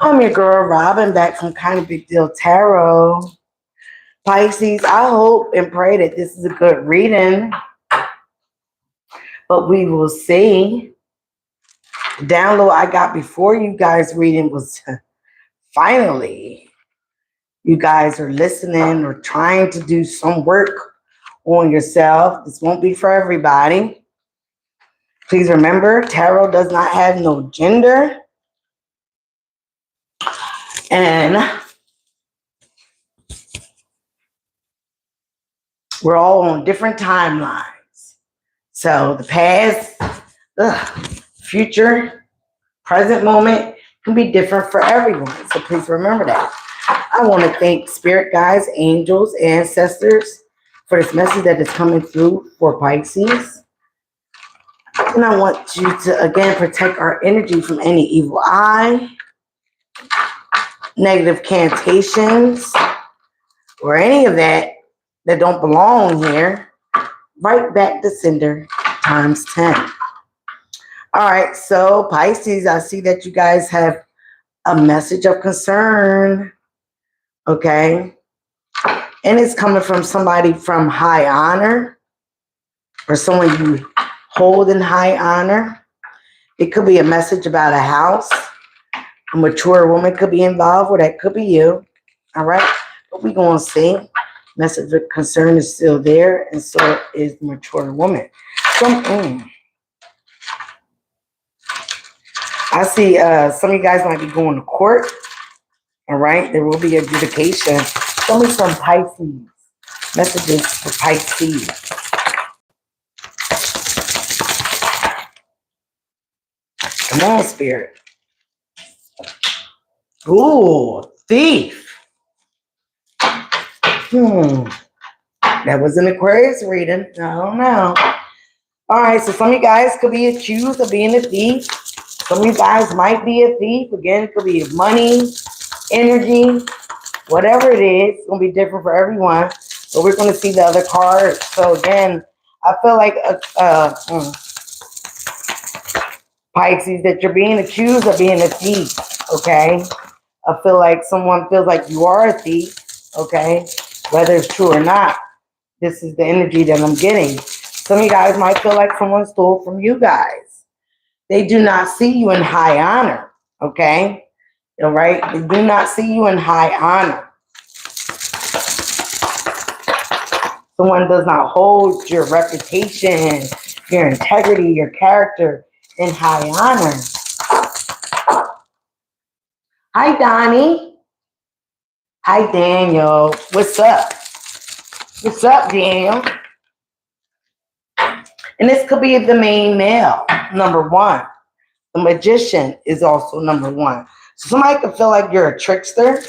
I'm your girl Robin, back from Kind of Big Deal Tarot. Pisces, I hope and pray that this is a good reading, but we will see. The download I got before you guys reading was finally. You guys are listening or trying to do some work on yourself. This won't be for everybody. Please remember, tarot does not have no gender. And we're all on different timelines. So the past, future, present moment can be different for everyone. So please remember that. I want to thank spirit guides, angels, ancestors for this message that is coming through for Pisces. And I want you to, again, protect our energy from any evil eye, negative cantations, or any of that don't belong here. Right back to sender times 10. All right, so Pisces, I see that you guys have a message of concern, okay? And it's coming from somebody from high honor or someone you hold in high honor. It could be a message about a house. A mature woman could be involved, or that could be you, all right? But we're going to see. Message of concern is still there, and so is the mature woman. I see some of you guys might be going to court. All right, there will be adjudication. Show me some Pisces. Messages for Pisces. Come on, Spirit. Ooh, thief. That was an Aquarius reading. I don't know. All right, so some of you guys could be accused of being a thief. Some of you guys might be a thief. Again, it could be money, energy, whatever it is. It's going to be different for everyone. But we're going to see the other cards. So again, I feel like Pisces, that you're being accused of being a thief, okay? I feel like someone feels like you are a thief, okay? Whether it's true or not, this is the energy that I'm getting. Some of you guys might feel like someone stole from you guys. They do not see you in high honor, okay? All right? They do not see you in high honor. Someone does not hold your reputation, your integrity, your character in high honor. Hi, Donnie. Hi, Daniel. What's up? What's up, Daniel? And this could be the main male, number one. The magician is also number one. So somebody could feel like you're a trickster,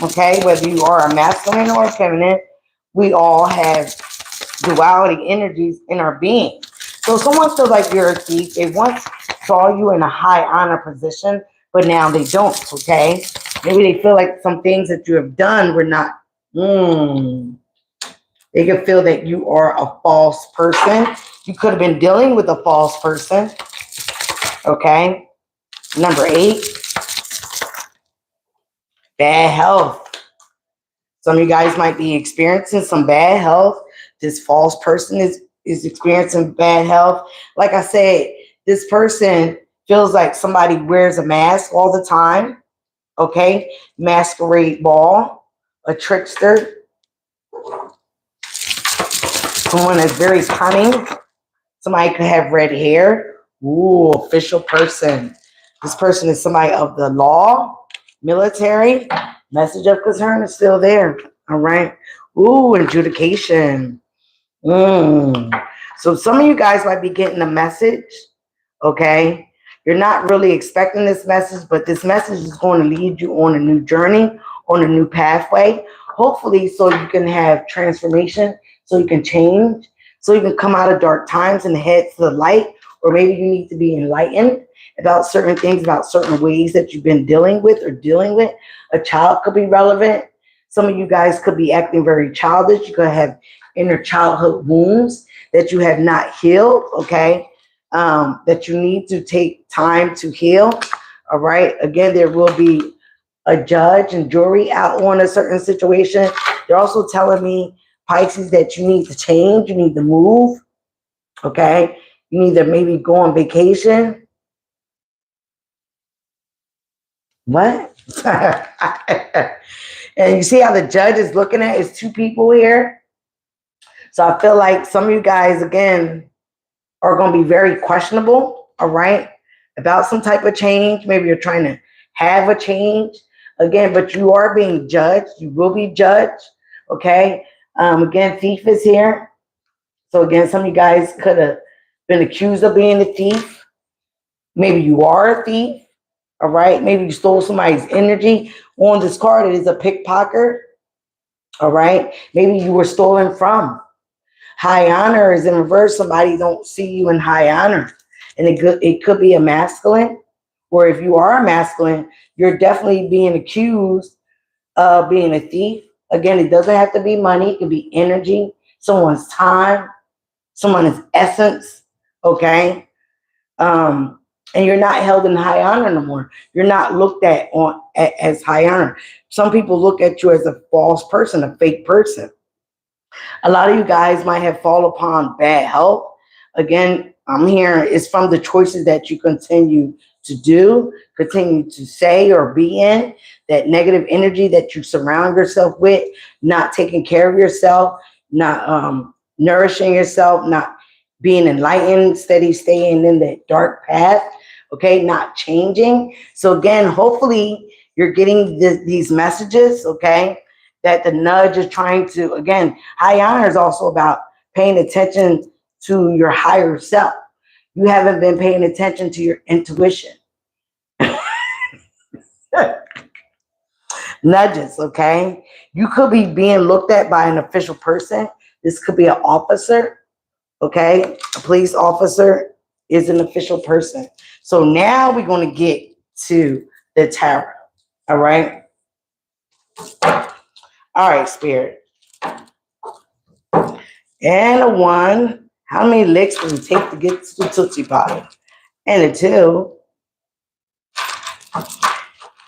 okay? Whether you are a masculine or a feminine, we all have duality energies in our being. So someone feels like you're a thief. They once saw you in a high honor position, but now they don't, okay? Maybe they feel like some things that you have done were not, They can feel that you are a false person. You could have been dealing with a false person, okay? Number 8, bad health. Some of you guys might be experiencing some bad health. This false person is experiencing bad health. Like I said, this person feels like somebody wears a mask all the time, okay? Masquerade ball, a trickster. Someone that's very cunning. Somebody could have red hair. Ooh, official person. This person is somebody of the law, military. Message of concern is still there. All right. Ooh, adjudication. So some of you guys might be getting a message. Okay. You're not really expecting this message, but this message is going to lead you on a new journey, on a new pathway. Hopefully, so you can have transformation, so you can change, so you can come out of dark times and head to the light, or maybe you need to be enlightened about certain things, about certain ways that you've been dealing with or dealing with. A child could be relevant. Some of you guys could be acting very childish. You could have inner childhood wounds that you have not healed, okay? That you need to take time to heal, all right? Again, there will be a judge and jury out on a certain situation. They're also telling me, Pisces, that you need to change, you need to move, okay? You need to maybe go on vacation. What? And you see how the judge is looking at it? It's two people here. So I feel like some of you guys, again, are going to be very questionable, all right, about some type of change. Maybe you're trying to have a change, again, but you are being judged. You will be judged, okay? Again, thief is here. So again, some of you guys could have been accused of being a thief. Maybe you are a thief, all right? Maybe you stole somebody's energy. On this card, it is a pickpocket, all right? Maybe you were stolen from. High honor is in reverse. Somebody don't see you in high honor. And it could be a masculine, or if you are a masculine, you're definitely being accused of being a thief. Again, it doesn't have to be money. It could be energy, someone's time, someone's essence, okay? And you're not held in high honor no more. You're not looked at as high honor. Some people look at you as a false person, a fake person. A lot of you guys might have fallen upon bad health. Again, I'm hearing it's from the choices that you continue to do, continue to say or be in, that negative energy that you surround yourself with, not taking care of yourself, not nourishing yourself, not being enlightened, steady staying in that dark path, okay, not changing. So again, hopefully you're getting these messages, okay, that the nudge is trying to, again, high honor is also about paying attention to your higher self. You haven't been paying attention to your intuition. Nudges, okay? You could be being looked at by an official person. This could be an officer, okay? A police officer is an official person. So now we're going to get to the tarot, all right? All right, Spirit. And a 1. How many licks does it take to get to the Tootsie Pop? And a 2.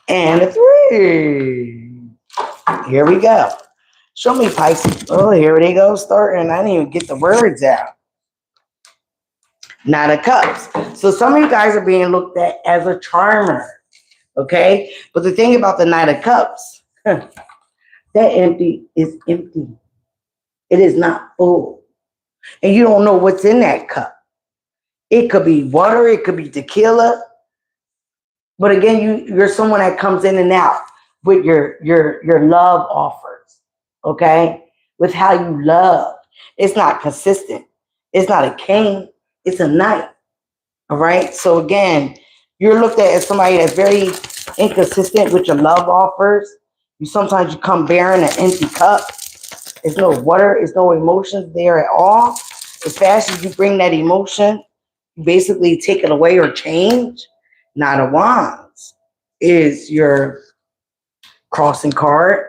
And a 3. Here we go. Show me, Pisces. Oh, here they go starting. I didn't even get the words out. Nine of Cups. So some of you guys are being looked at as a charmer, okay? But the thing about the Knight of Cups, that empty is empty. It is not full. And you don't know what's in that cup. It could be water. It could be tequila. But again, you're someone that comes in and out with your love offers, okay? With how you love. It's not consistent. It's not a king. It's a knight, all right? So again, you're looked at as somebody that's very inconsistent with your love offers. Sometimes you come bearing an empty cup. There's no water. There's no emotions there at all. As fast as you bring that emotion, you basically take it away or change. Knight of Wands is your crossing card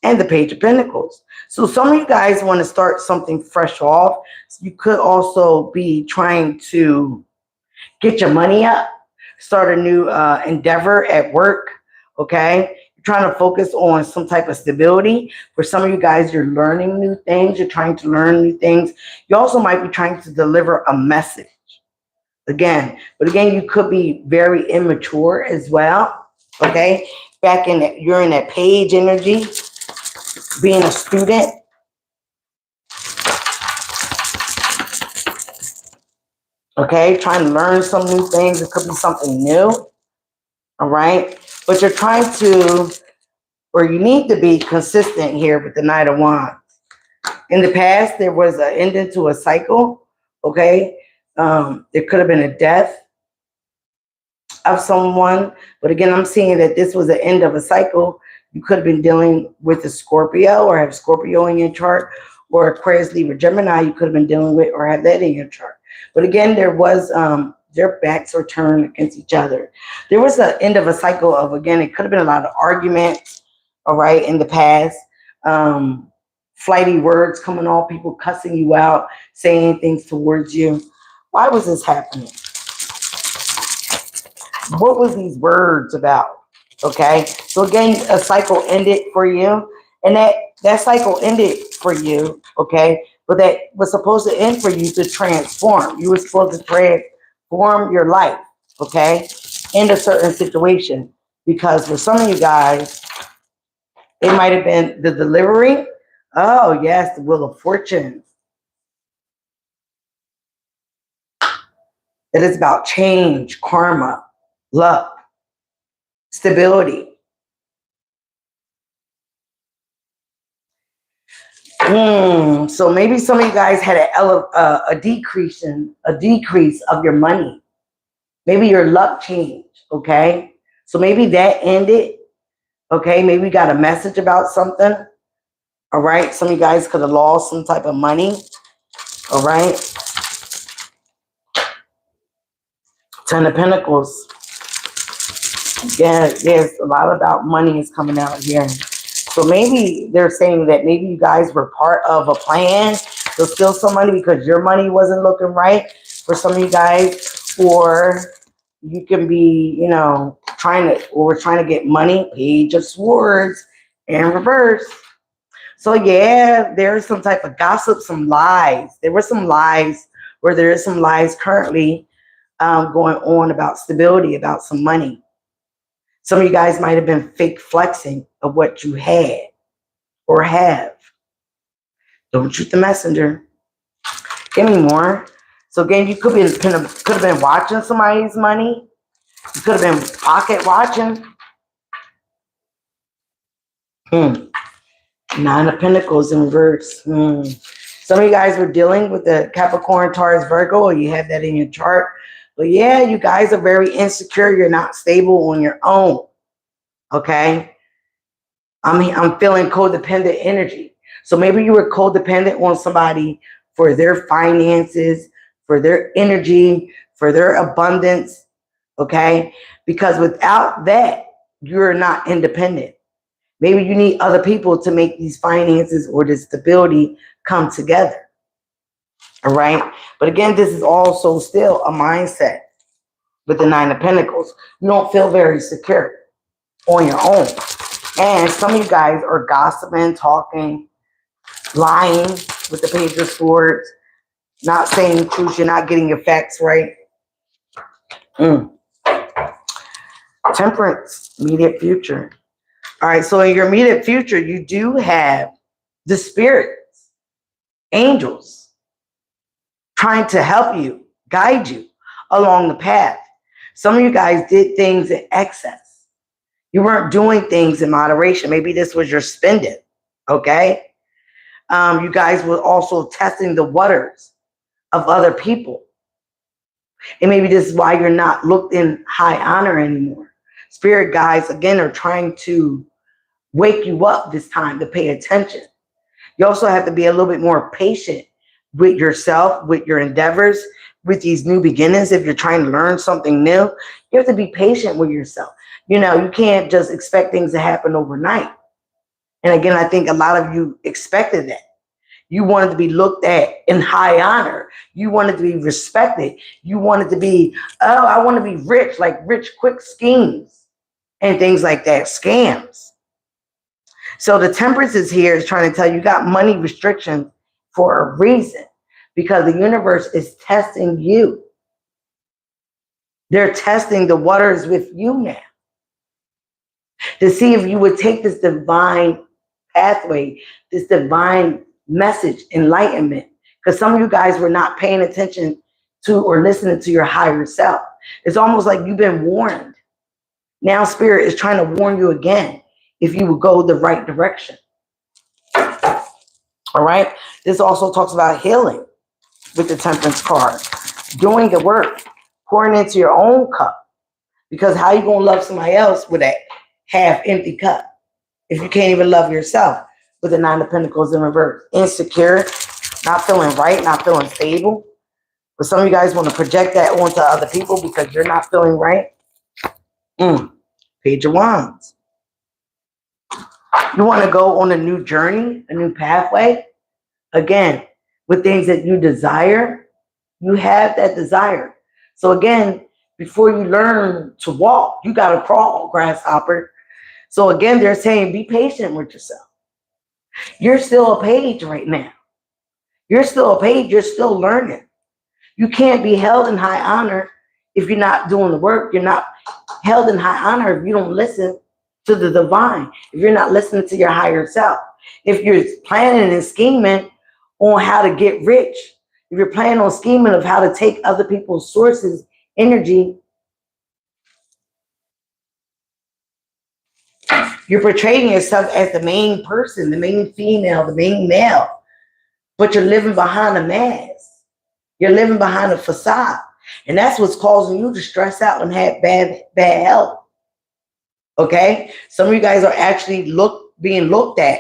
and the Page of Pentacles. So some of you guys want to start something fresh off. You could also be trying to get your money up, start a new endeavor at work, okay? You're trying to focus on some type of stability. For some of you guys, you're learning new things. You're trying to learn new things. You also might be trying to deliver a message. Again, but again, you could be very immature as well, okay? Back in that, you're in that page energy, being a student. Okay, trying to learn some new things. It could be something new, all right? But you're trying to, or you need to be consistent here with the Knight of Wands. In the past, there was an ending to a cycle, okay? There could have been a death of someone, but again, I'm seeing that this was the end of a cycle. You could have been dealing with a Scorpio or have Scorpio in your chart, or Aquarius, Libra, Gemini you could have been dealing with or have that in your chart. But again, there was their backs were turned against each other. There was the end of a cycle of, again, it could have been a lot of arguments, all right, in the past. Flighty words coming off, people cussing you out, saying things towards you. Why was this happening? What was these words about? Okay. So again, a cycle ended for you. And that cycle ended for you. Okay. But that was supposed to end for you to transform. You were supposed to transform your life. Okay. In a certain situation. Because for some of you guys, it might have been the delivery. Oh, yes, the Wheel of Fortune. It is about change, karma, luck, stability. So maybe some of you guys had a decrease of your money. Maybe your luck changed. Okay, so maybe that ended. Okay, maybe we got a message about something. All right, some of you guys could have lost some type of money. All right, Ten of Pentacles. Yeah, there's a lot about money is coming out here. So maybe they're saying that maybe you guys were part of a plan to steal some money because your money wasn't looking right for some of you guys, or you can be, trying to get money. Page of Swords in reverse. So yeah, there's some type of gossip, some lies. There were some lies, or there is some lies currently going on about stability, about some money. Some of you guys might have been fake flexing of what you had or have. Don't shoot the messenger. Give me more. So again, you could have been watching somebody's money. You could have been pocket watching. Nine of Pentacles in reverse. Some of you guys were dealing with the Capricorn, Taurus, Virgo, or you have that in your chart. But yeah, you guys are very insecure. You're not stable on your own. Okay? I'm feeling codependent energy. So maybe you were codependent on somebody for their finances, for their energy, for their abundance. Okay? Because without that, you're not independent. Maybe you need other people to make these finances or this stability come together. All right? But again, this is also still a mindset with the Nine of Pentacles. You don't feel very secure on your own. And some of you guys are gossiping, talking, lying with the Page of Swords, not saying the truth. You're not getting your facts right. Temperance, immediate future. All right, so in your immediate future, you do have the spirits, angels, trying to help you, guide you along the path. Some of you guys did things in excess. You weren't doing things in moderation. Maybe this was your spending, okay? You guys were also testing the waters of other people. And maybe this is why you're not looked in high honor anymore. Spirit guides, again, are trying to wake you up this time to pay attention. You also have to be a little bit more patient with yourself, with your endeavors, with these new beginnings. If you're trying to learn something new, you have to be patient with yourself. You can't just expect things to happen overnight. And again, I think a lot of you expected that. You wanted to be looked at in high honor. You wanted to be respected. You wanted to be, oh, I want to be rich, like rich, quick schemes and things like that, scams. So the temperance is here is trying to tell you got money restrictions for a reason, because the universe is testing you. They're testing the waters with you now to see if you would take this divine pathway, this divine message, enlightenment, because some of you guys were not paying attention to or listening to your higher self. It's almost like you've been warned. Now Spirit is trying to warn you again if you would go the right direction. All right. This also talks about healing with the Temperance card, doing the work, pouring into your own cup. Because how you gonna love somebody else with a half empty cup if you can't even love yourself? With the Nine of Pentacles in reverse, insecure, not feeling right, not feeling stable. But some of you guys want to project that onto other people because you're not feeling right. Page of Wands. You want to go on a new journey, a new pathway. Again, with things that you desire, you have that desire. So again, before you learn to walk, you got to crawl, grasshopper. So again, they're saying be patient with yourself. You're still a page right now. You're still a page. You're still learning. You can't be held in high honor if you're not doing the work. You're not held in high honor if you don't listen to the divine, if you're not listening to your higher self, if you're planning and scheming on how to get rich, if you're planning on scheming of how to take other people's sources, energy, you're portraying yourself as the main person, the main female, the main male, but you're living behind a mask. You're living behind a facade. And that's what's causing you to stress out and have bad health. Okay? Some of you guys are actually being looked at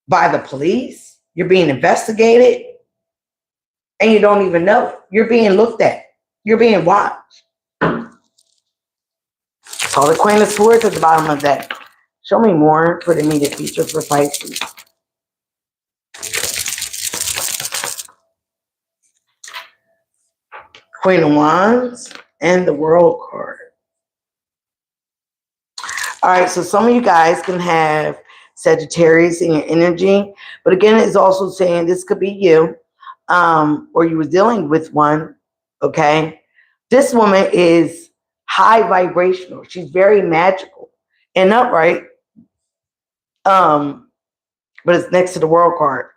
by the police. You're being investigated and you don't even know it. You're being looked at. You're being watched. So the Queen of Swords at the bottom of that. Show me more for the immediate future for Pisces. Queen of Wands and the World card. All right, so some of you guys can have Sagittarius in your energy, but again, it's also saying this could be you, or you were dealing with one. Okay, this woman is high vibrational. She's very magical and upright. But it's next to the World card.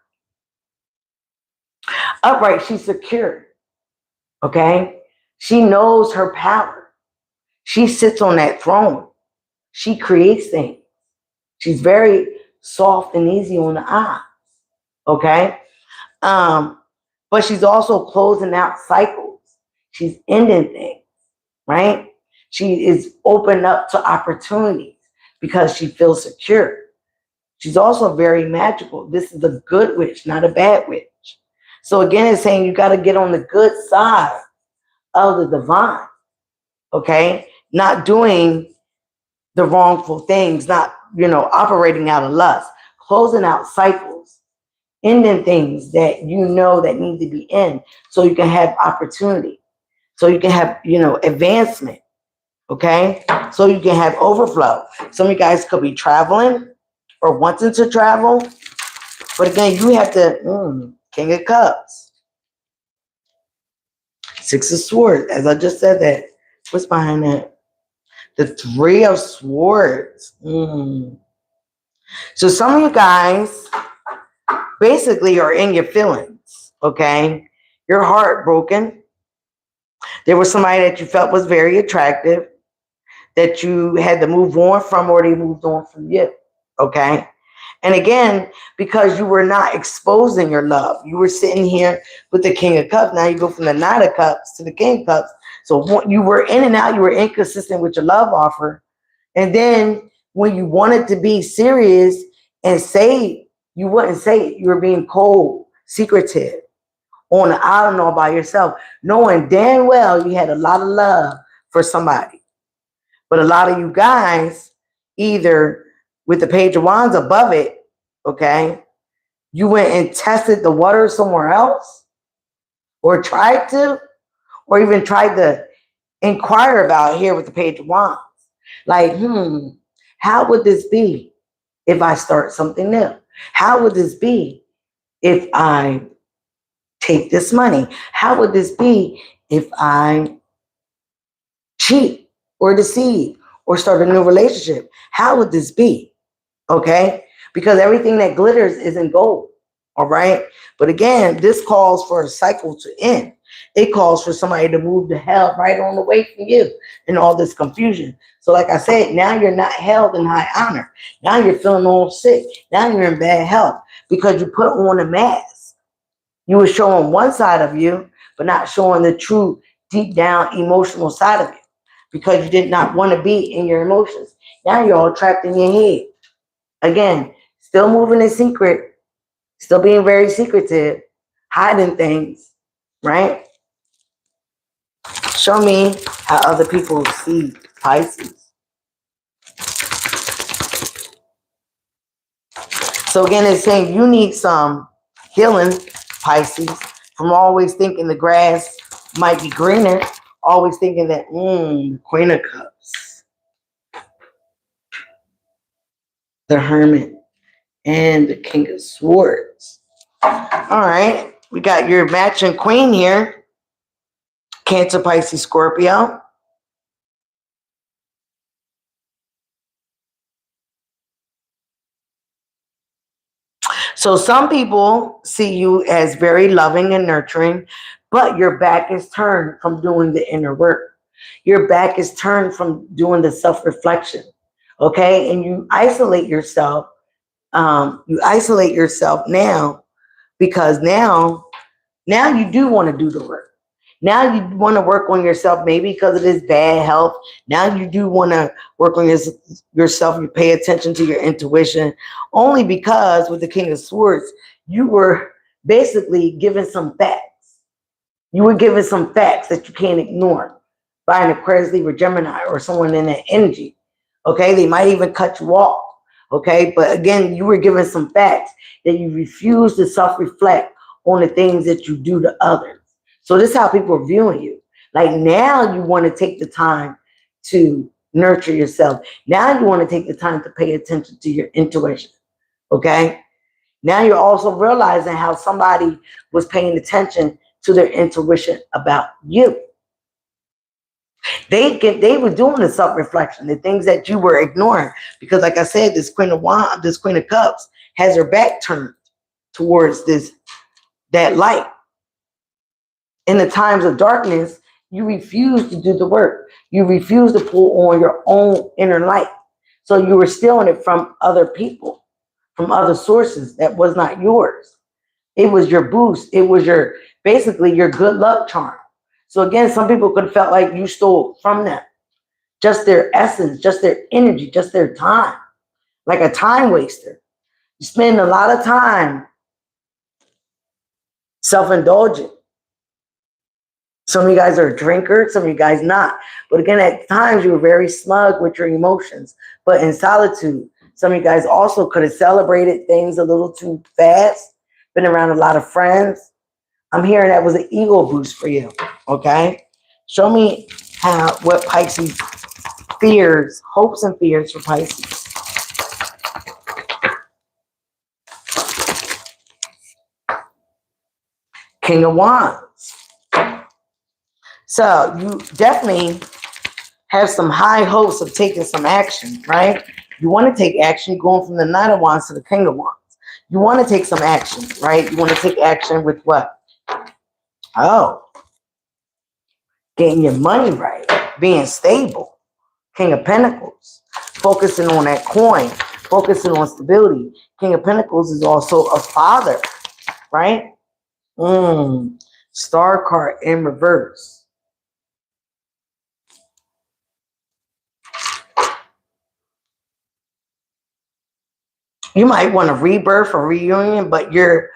Upright, she's secure. Okay, she knows her power. She sits on that throne. She creates things. She's very soft and easy on the eyes. Okay. But she's also closing out cycles. She's ending things, right? She is open up to opportunities because she feels secure. She's also very magical. This is a good witch, not a bad witch. So again, it's saying you got to get on the good side of the divine. Okay. Not doing the wrongful things, not, operating out of lust, closing out cycles, ending things that you know that need to be in so you can have opportunity, so you can have, advancement, okay? So you can have overflow. Some of you guys could be traveling or wanting to travel, but again, you have to, King of Cups, Six of Swords, as I just said that. What's behind that? The Three of Swords. So some of you guys basically are in your feelings, okay? You're heartbroken. There was somebody that you felt was very attractive that you had to move on from, or they moved on from you, okay? And again, because you were not exposing your love, you were sitting here with the King of Cups. Now you go from the Knight of Cups to the King of Cups. So you were in and out, you were inconsistent with your love offer. And then when you wanted to be serious and say it, you wouldn't say it. You were being cold, secretive, on the island all by yourself, knowing damn well you had a lot of love for somebody. But a lot of you guys, either with the Page of Wands above it, okay, you went and tested the water somewhere else, or tried to, or even tried to inquire about here with the Page of Wands. Like, how would this be if I start something new? How would this be if I take this money? How would this be if I cheat or deceive or start a new relationship? How would this be? Okay? Because everything that glitters isn't gold. All right? But again, this calls for a cycle to end. It calls for somebody to move to hell right on the way from you and all this confusion. So like I said, now you're not held in high honor. Now you're feeling all sick. Now you're in bad health because you put on a mask. You were showing one side of you, but not showing the true deep down emotional side of you because you did not want to be in your emotions. Now you're all trapped in your head. Again, still moving in secret, still being very secretive, hiding things, right? Show me how other people see Pisces. So again, it's saying you need some healing, Pisces, from always thinking the grass might be greener, always thinking that, Queen of Cups. the Hermit, and the King of Swords. All right, we got your matching queen here. Cancer, Pisces, Scorpio. So some people see you as very loving and nurturing, but your back is turned from doing the inner work. Your back is turned from doing the self-reflection. Okay. And you isolate yourself. You isolate yourself now because now you do want to do the work. Now you want to work on yourself, maybe because of this bad health. Now you do want to work on yourself. You pay attention to your intuition, only because with the King of Swords, you were basically given some facts. You were given some facts that you can't ignore by an Aquarius, Libra, Gemini, or someone in that energy. Okay, they might even cut you off. Okay, but again, you were given some facts that you refuse to self-reflect on the things that you do to others. So this is how people are viewing you. Like now you want to take the time to nurture yourself. Now you want to take the time to pay attention to your intuition. Okay. Now you're also realizing how somebody was paying attention to their intuition about you. They were doing the self-reflection, the things that you were ignoring. Because like I said, this Queen of Cups has her back turned towards that light. In the times of darkness, you refuse to do the work. You refuse to pull on your own inner light. So you were stealing it from other people, from other sources that was not yours. It was your boost. It was basically your good luck charm. So again, some people could have felt like you stole from them. Just their essence, just their energy, just their time. Like a time waster. You spend a lot of time self-indulgent. Some of you guys are drinkers, some of you guys not. But again, at times you were very smug with your emotions. But in solitude, some of you guys also could have celebrated things a little too fast, been around a lot of friends. I'm hearing that was an ego boost for you, okay? Show me what Pisces fears, hopes and fears for Pisces. King of Wands. So you definitely have some high hopes of taking some action, right? You want to take action going from the Knight of Wands to the King of Wands. You want to take some action, right? You want to take action with what? Oh, getting your money right, being stable. King of Pentacles, focusing on that coin, focusing on stability. King of Pentacles is also a father, right? Star card in reverse. You might want a rebirth or reunion, but your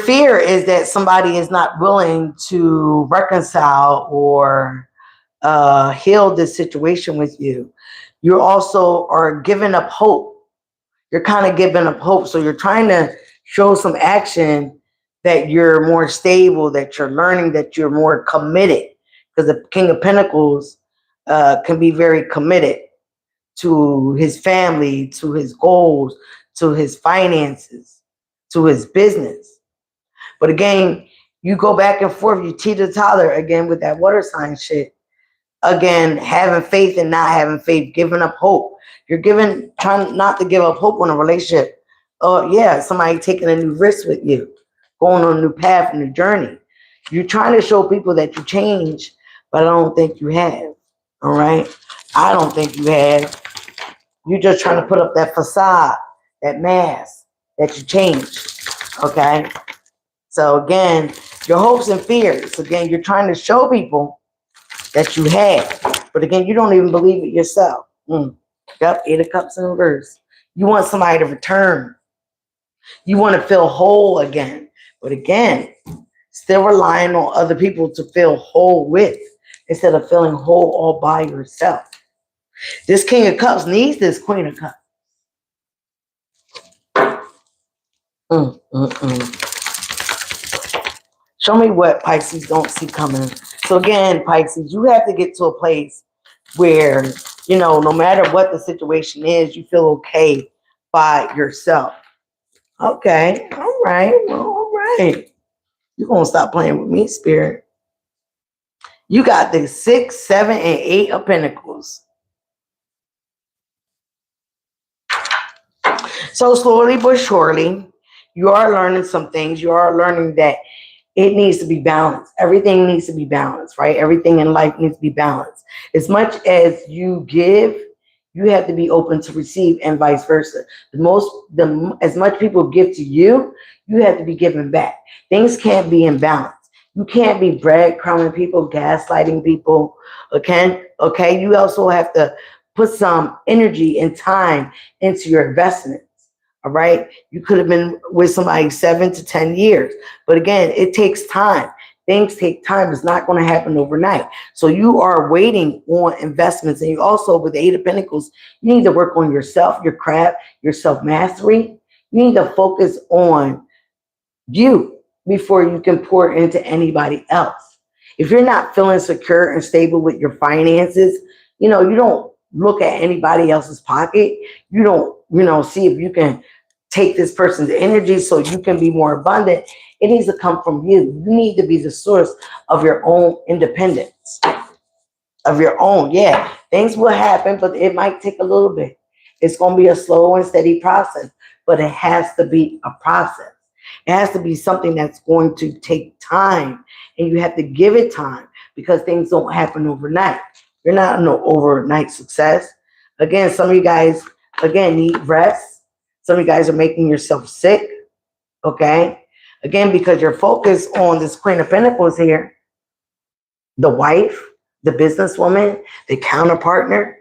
fear is that somebody is not willing to reconcile or heal this situation with you. You also are giving up hope. You're kind of giving up hope. So you're trying to show some action that you're more stable, that you're learning, that you're more committed. Because the King of Pentacles can be very committed to his family, to his goals, to his finances, to his business. But again, you go back and forth, you teeter-totter again with that water sign shit. Again, having faith and not having faith, giving up hope. You're trying not to give up hope on a relationship. Oh yeah, somebody taking a new risk with you, going on a new path, a new journey. You're trying to show people that you change, but I don't think you have. All right? I don't think you have. You're just trying to put up that facade, that mask, that you changed. Okay? So again, your hopes and fears. Again, you're trying to show people that you have. But again, you don't even believe it yourself. Yep, 8 of Cups in reverse. You want somebody to return. You want to feel whole again. But again, still relying on other people to feel whole with instead of feeling whole all by yourself. This King of Cups needs this Queen of Cups. Show me what Pisces don't see coming. So again, Pisces, you have to get to a place where You know, no matter what the situation is, you feel okay by yourself. Okay, all right, well, all right. You're gonna stop playing with me, spirit. You got the 6, 7, and 8 of Pentacles. So slowly but surely, you are learning some things. You are learning that it needs to be balanced. Everything needs to be balanced, right? Everything in life needs to be balanced. As much as you give, you have to be open to receive, and vice versa. As much people give to you, you have to be given back. Things can't be in balance. You can't be breadcrumbing people, gaslighting people. Okay, okay. You also have to put some energy and time into your investments. All right. You could have been with somebody 7 to 10 years. But again, it takes time. Things take time. It's not going to happen overnight. So you are waiting on investments. And you also, with the 8 of Pentacles, you need to work on yourself, your craft, your self-mastery. You need to focus on you before you can pour into anybody else. If you're not feeling secure and stable with your finances, you know, you don't look at anybody else's pocket. You don't, see if you can take this person's energy so you can be more abundant. It needs to come from you. You need to be the source of your own independence, of your own. Yeah, things will happen, but it might take a little bit. It's going to be a slow and steady process, but it has to be a process. It has to be something that's going to take time, and you have to give it time because things don't happen overnight. You're not no overnight success. Again, some of you guys, need rest. Some of you guys are making yourself sick, okay? Again, because you're focused on this Queen of Pentacles here, the wife, the businesswoman, the counterpartner.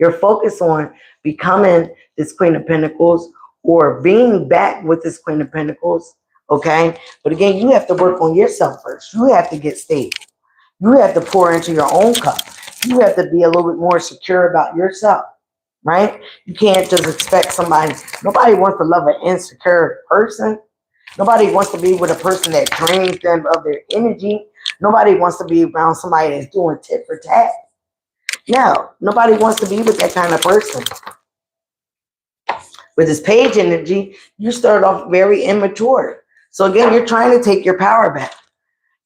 You're focused on becoming this Queen of Pentacles or being back with this Queen of Pentacles, okay? But again, you have to work on yourself first. You have to get stable. You have to pour into your own cup. You have to be a little bit more secure about yourself, right? You can't just expect somebody. Nobody wants to love an insecure person. Nobody wants to be with a person that drains them of their energy. Nobody wants to be around somebody that's doing tit for tat. No, nobody wants to be with that kind of person. With this page energy, you start off very immature. So again, you're trying to take your power back.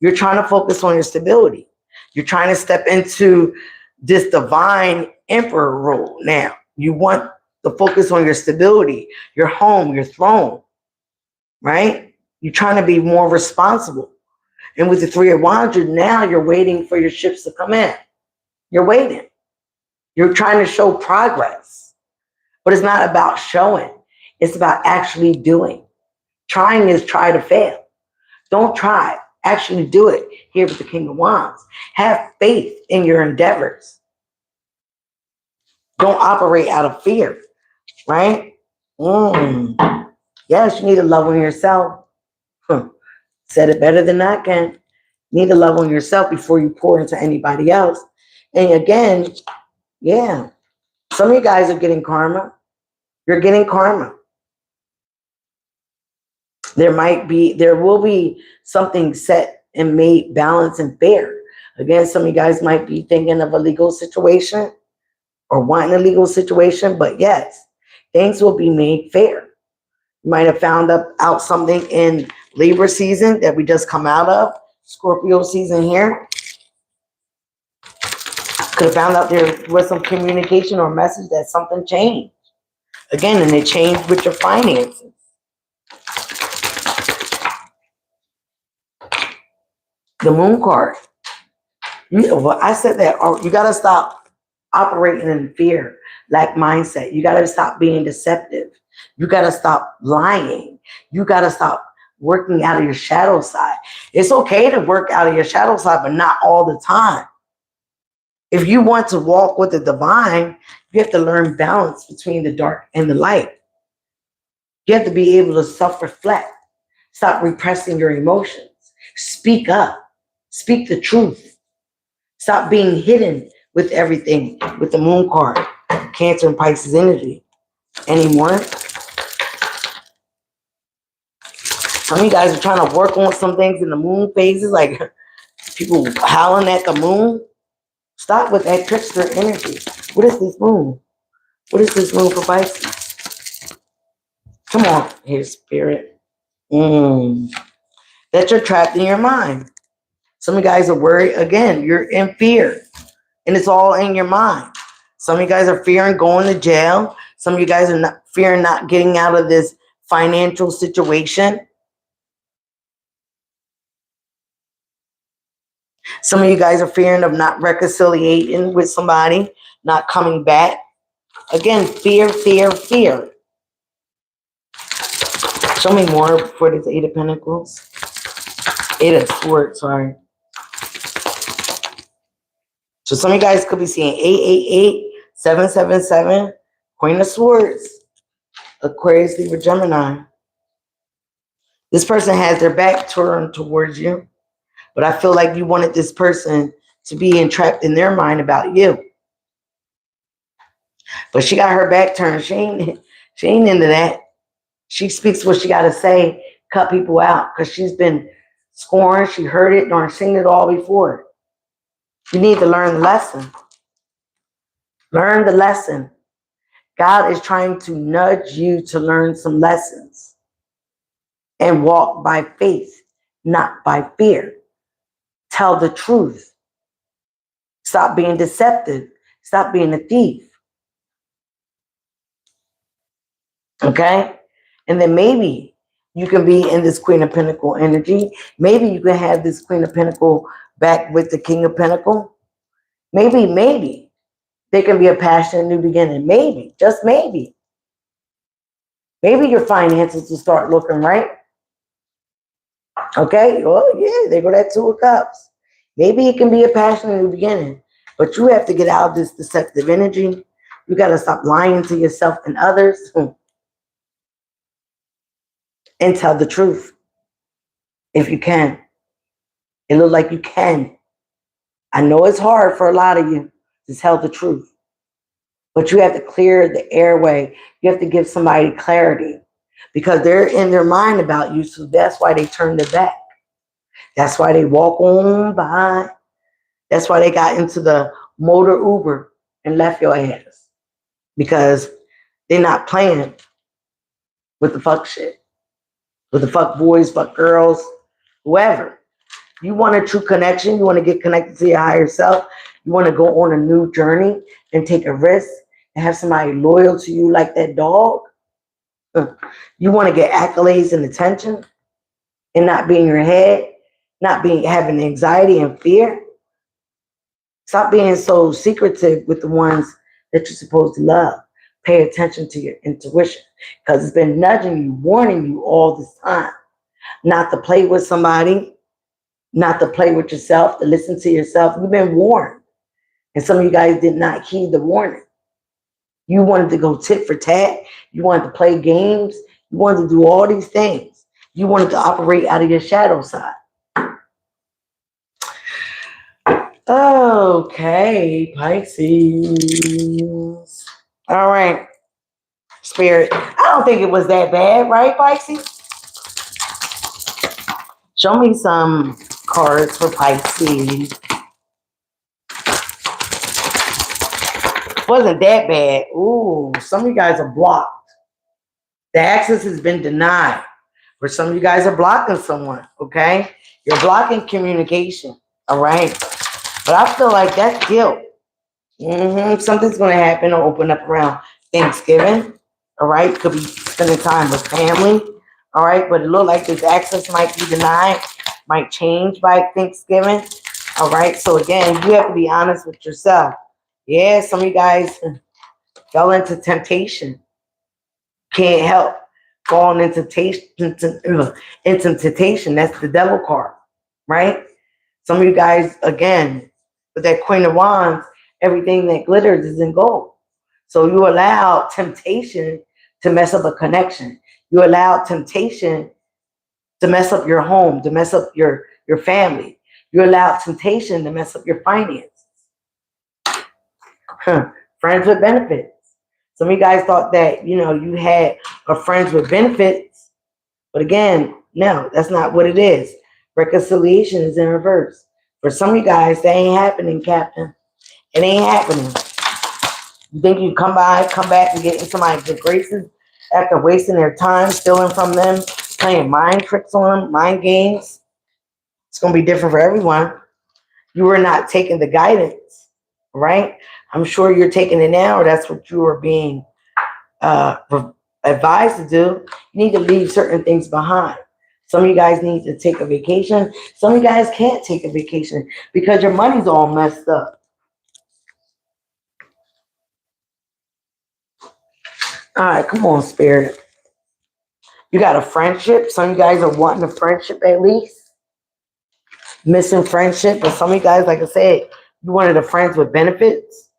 You're trying to focus on your stability. You're trying to step into this divine emperor role. Now, you want to focus on your stability, your home, your throne, right? You're trying to be more responsible. And with the 3 of Wands, now you're waiting for your ships to come in. You're waiting. You're trying to show progress. But it's not about showing. It's about actually doing. Trying is try to fail. Don't try. Actually do it here with the King of Wands. Have faith in your endeavors. Don't operate out of fear, right? Yes, you need to love on yourself. Said it better than I can. You need to love on yourself before you pour into anybody else. And again, yeah, some of you guys are getting karma. You're getting karma. There will be something set and made balanced and fair. Again, some of you guys might be thinking of a legal situation or wanting a legal situation, but yes, things will be made fair. You might have found out something in Libra season that we just come out of, Scorpio season here. Could have found out there was some communication or message that something changed. Again, and it changed with your finances. The Moon card. I said that you got to stop operating in fear, lack mindset. You got to stop being deceptive. You got to stop lying. You got to stop working out of your shadow side. It's okay to work out of your shadow side, but not all the time. If you want to walk with the divine, you have to learn balance between the dark and the light. You have to be able to self-reflect. Stop repressing your emotions. Speak up. Speak the truth. Stop being hidden with everything with the Moon card, Cancer and Pisces energy anymore. Some of you guys are trying to work on some things in the moon phases, like people howling at the moon. Stop with that trickster energy. What is this moon? What is this moon for Pisces? Come on, here, spirit. That you're trapped in your mind. Some of you guys are worried. Again, you're in fear. And it's all in your mind. Some of you guys are fearing going to jail. Some of you guys are not fearing not getting out of this financial situation. Some of you guys are fearing of not reconciliating with somebody, not coming back. Again, fear, fear, fear. Show me more for this Eight of Pentacles. Eight of Swords, sorry. So some of you guys could be seeing 888, 777, Queen of Swords, Aquarius, Libra, Gemini. This person has their back turned towards you, but I feel like you wanted this person to be entrapped in their mind about you. But she got her back turned. She ain't into that. She speaks what she got to say, cut people out, because she's been scorned. She heard it or seen it all before. You need to learn the lesson. Learn the lesson. God is trying to nudge you to learn some lessons and walk by faith, not by fear. Tell the truth. Stop being deceptive. Stop being a thief. Okay? And then maybe you can be in this Queen of Pentacle energy. Maybe you can have this Queen of Pentacle back with the King of Pentacle. Maybe there can be a passionate new beginning. Maybe, just maybe. Maybe your finances will start looking right. Okay? Well, yeah, there go that Two of Cups. Maybe it can be a passionate new beginning. But you have to get out of this deceptive energy. You got to stop lying to yourself and others. And tell the truth. If you can. It looks like you can. I know it's hard for a lot of you to tell the truth. But you have to clear the airway. You have to give somebody clarity. Because they're in their mind about you. So that's why they turn their back. That's why they walk on by. That's why they got into the motor Uber and left your ass. Because they're not playing with the fuck shit. With the fuck boys, fuck girls, whoever. You want a true connection. You want to get connected to your higher self. You want to go on a new journey and take a risk and have somebody loyal to you like that dog. You want to get accolades and attention and not be in your head, not being having anxiety and fear. Stop being so secretive with the ones that you're supposed to love. Pay attention to your intuition because it's been nudging you, warning you all this time not to play with somebody, not to play with yourself, to listen to yourself. You've been warned. And some of you guys did not heed the warning. You wanted to go tit for tat. You wanted to play games. You wanted to do all these things. You wanted to operate out of your shadow side. Okay, Pisces. All right, Spirit. I don't think it was that bad, right, Pisces? Show me some cards for Pisces. Wasn't that bad. Ooh, some of you guys are blocked. The access has been denied. Or some of you guys are blocking someone, okay? You're blocking communication, all right? But I feel like that's guilt. Something's going to happen or open up around Thanksgiving, all right? Could be spending time with family, all right? But it looks like this access might be denied, might change by Thanksgiving, all right? So again, you have to be honest with yourself. Yeah, some of you guys fell into temptation. Can't help falling into temptation. That's the devil card, right? Some of you guys, again, with that Queen of Wands, everything that glitters is in gold. So you allow temptation to mess up a connection. You allow temptation to mess up your home, to mess up your family. You allow temptation to mess up your finances. Friends with benefits. Some of you guys thought that, you had a friends with benefits. But again, no, that's not what it is. Reconciliation is in reverse. For some of you guys, that ain't happening, Captain. It ain't happening. You think you come back and get in somebody's good graces after wasting their time, stealing from them, playing mind tricks on them, mind games. It's going to be different for everyone. You were not taking the guidance, right? I'm sure you're taking it now, or that's what you are being uh, advised to do. You need to leave certain things behind. Some of you guys need to take a vacation. Some of you guys can't take a vacation because your money's all messed up. All right, come on, Spirit. You got a friendship. Some of you guys are wanting a friendship at least. Missing friendship. But some of you guys, like I said, you wanted a friends with benefits.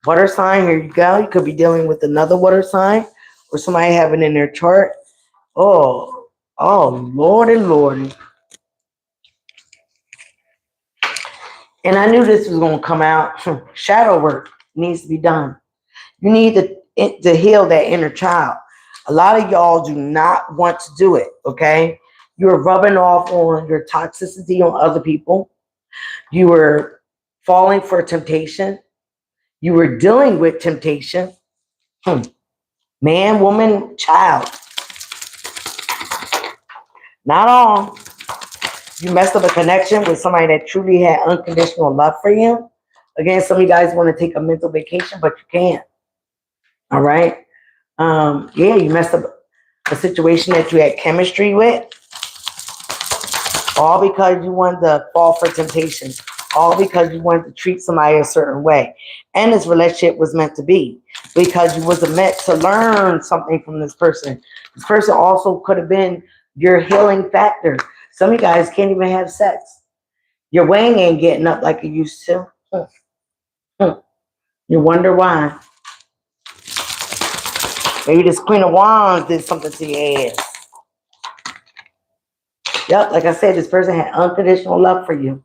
Water sign, here you go. You could be dealing with another water sign or somebody having in their chart. Oh, Lordy, Lordy. And I knew this was going to come out. Shadow work needs to be done. You need to heal that inner child. A lot of y'all do not want to do it, okay? You're rubbing off on your toxicity on other people. You were falling for temptation. You were dealing with temptation. Man, woman, child. Not all. You messed up a connection with somebody that truly had unconditional love for you. Again, some of you guys want to take a mental vacation, but you can't. All right? Yeah, you messed up a situation that you had chemistry with. All because you wanted to fall for temptation. All because you wanted to treat somebody a certain way. And this relationship was meant to be. Because you wasn't meant to learn something from this person. This person also could have been your healing factor. Some of you guys can't even have sex. Your wang ain't getting up like it used to. You wonder why. Maybe this Queen of Wands did something to your ass. Yep, like I said, this person had unconditional love for you.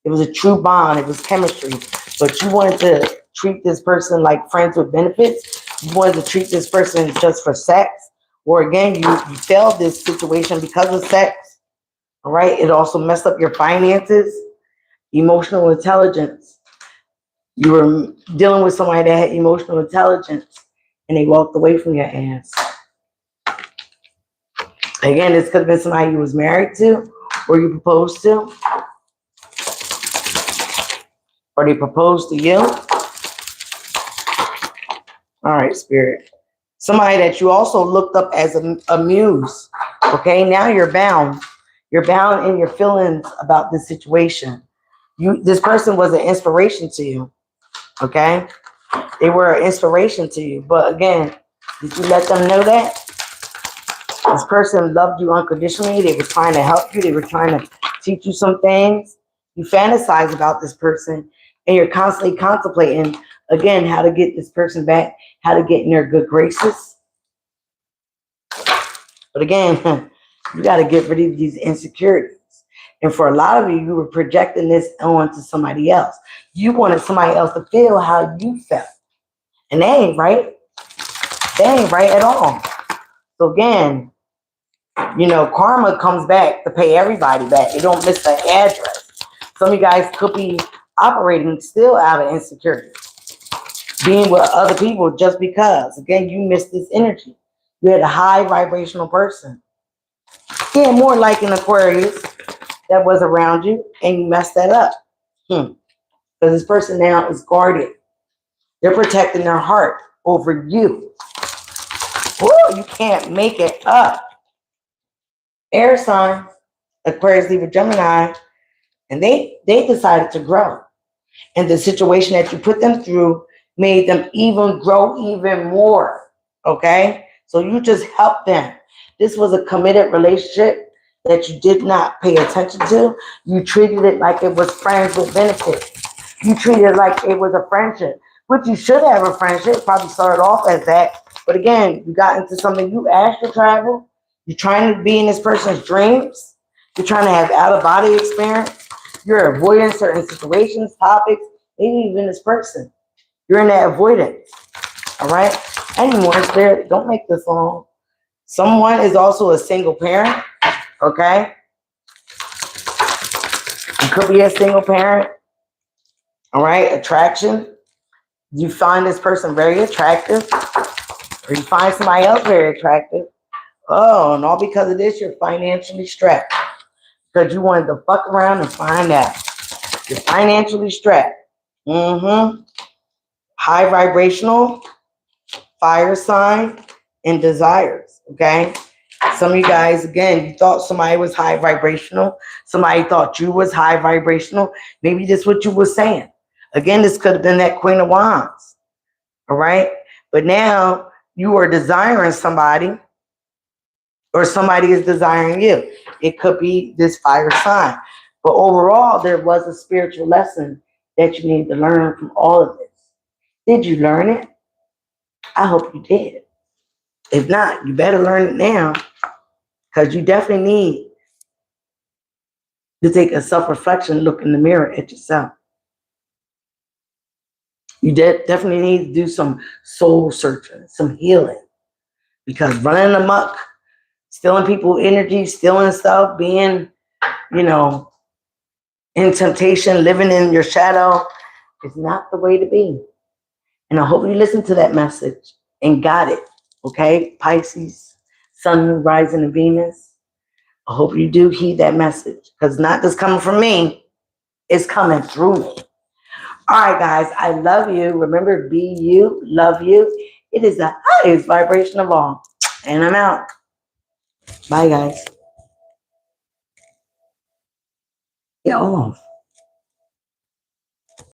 It was a true bond. It was chemistry. But you wanted to treat this person like friends with benefits. You wanted to treat this person just for sex. Or again, you failed this situation because of sex. All right. It also messed up your finances, emotional intelligence. You were dealing with somebody that had emotional intelligence and they walked away from your ass. Again, this could have been somebody you was married to or you proposed to. Or they proposed to you. All right, Spirit. Somebody that you also looked up as a muse. Okay, now you're bound. You're bound in your feelings about this situation. This person was an inspiration to you. Okay? They were an inspiration to you. But again, did you let them know that? This person loved you unconditionally. They were trying to help you. They were trying to teach you some things. You fantasize about this person and you're constantly contemplating, again, how to get this person back, how to get in their good graces. But again, you got to get rid of these insecurities. And for a lot of you, you were projecting this onto somebody else. You wanted somebody else to feel how you felt. And they ain't right. They ain't right at all. So again, you know, karma comes back to pay everybody back. They don't miss the address. Some of you guys could be operating still out of insecurity. Being with other people just because. Again, you missed this energy. You had a high vibrational person. Yeah, more like an Aquarius that was around you and you messed that up. Because this person now is guarded. They're protecting their heart over you. Woo, you can't make it up. Air sign, Aquarius, Libra, Gemini, and they decided to grow. And the situation that you put them through made them even grow even more. Okay? So you just helped them. This was a committed relationship that you did not pay attention to. You treated it like it was friends with benefits. You treated it like it was a friendship, which you should have a friendship. Probably started off as that. But again, you got into something. You asked to travel. You're trying to be in this person's dreams. You're trying to have out-of-body experience. You're avoiding certain situations, topics, maybe even this person. You're in that avoidance. All right? Anymore, Spirit, don't make this long. Someone is also a single parent. Okay? You could be a single parent. All right? Attraction. You find this person very attractive, or you find somebody else very attractive. Oh, and all because of this, you're financially strapped. Because you wanted to fuck around and find out. You're financially strapped. Mm-hmm. High vibrational, fire sign, and desires. Okay? Some of you guys, again, you thought somebody was high vibrational. Somebody thought you was high vibrational. Maybe this is what you were saying. Again, this could have been that Queen of Wands. All right? But now you are desiring somebody, or somebody is desiring you. It could be this fire sign. But overall, there was a spiritual lesson that you need to learn from all of this. Did you learn it? I hope you did. If not, you better learn it now, because you definitely need to take a self-reflection, look in the mirror at yourself. You definitely need to do some soul searching, some healing, because running amok, stealing people's energy, stealing stuff, being, in temptation, living in your shadow is not the way to be. And I hope you listened to that message and got it. Okay, Pisces, Sun, Moon, Rising, and Venus. I hope you do heed that message, because not just coming from me, it's coming through me. All right, guys, I love you. Remember, be you, love you. It is the highest vibration of all. And I'm out. Bye, guys. Get off.